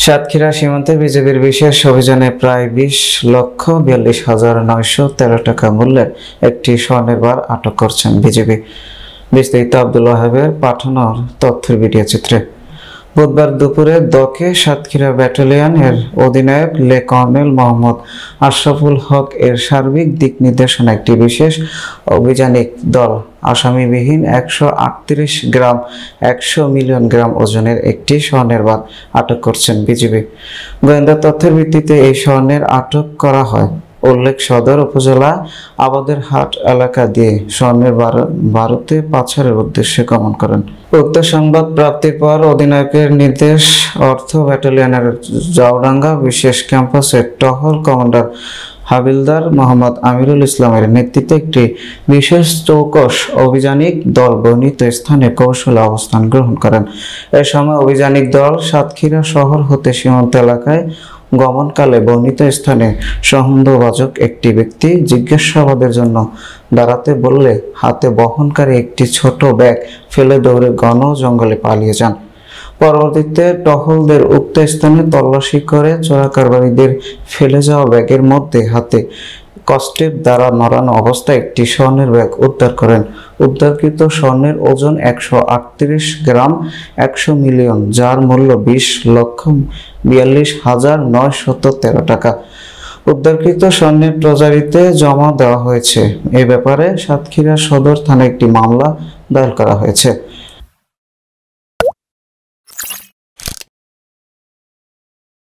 সাতক্ষীরা সীমান্তে বিজেপির বিশেষ অভিযানে প্রায় 20,42,913 টাকা মূল্যের একটি স্বর্ণের বার আটক করছেন বিজেপি। বিস্তারিত আব্দুল ওয়াহাবের পাঠানোর তথ্যের ভিডিও চিত্রে। বুধবার দুপুরে দকে সাতক্ষীরা ব্যাটালিয়ন এর অধিনায়ক লে কর্নেল মোহাম্মদ আশরাফুল হক এর সার্বিক দিক নির্দেশনা একটি বিশেষ অভিযানিক দল আসামিবিহীন 138 গ্রাম 100 মিলিয়ন গ্রাম ওজনের একটি স্বর্ণের বার আটক করছেন বিজেপি। গোয়েন্দা তথ্যের ভিত্তিতে এই স্বর্ণের আটক করা হয়। উল্লেখ, সদর উপজেলা আবাদের হাট এলাকা দিয়ে স্বর্ণের ভারতে পাচারের উদ্দেশ্যে গমন করেন। উক্ত সংবাদ প্রাপ্তির পর অধিনায়কের নির্দেশ অর্থ ব্যাটালিয়নের জাউডাঙ্গা বিশেষ ক্যাম্পাসের টহল কমান্ডার হাবিলদার মোহাম্মদ আমিরুল ইসলামের নেতৃত্বে একটি বিশেষ চৌকস অভিযানিক দল বর্ণিত স্থানে কৌশলে অবস্থান গ্রহণ করেন। এ সময় অভিযানিক দল সাতক্ষীরা শহর হতে সীমান্ত এলাকায় গমনকালে বর্ণিত স্থানে সন্দেহভাজন একটি ব্যক্তি জিজ্ঞাসাবাদের জন্য দাঁড়াতে বললে হাতে বহনকারী একটি ছোট ব্যাগ ফেলে দৌড়ে ঘন জঙ্গলে পালিয়ে যান। পরবর্তীতে টহলদের উক্ত স্থানে তল্লাশি করে চোরাকারবারীদের ফেলে যাওয়া ব্যাগের মধ্যে হাতে কষ্টেপ দ্বারা নড়ানো অবস্থায় একটি স্বর্ণের ব্যাগ উদ্ধার করেন। উদ্ধারকৃত স্বর্ণের ওজন 138 গ্রাম 100 মিলিয়ন, যার মূল্য 20,42,913 টাকা। উদ্ধারকৃত স্বর্ণের ট্রেজারিতে জমা দেওয়া হয়েছে। এ ব্যাপারে সাতক্ষীরা সদর থানায় একটি মামলা দায়ের করা হয়েছে।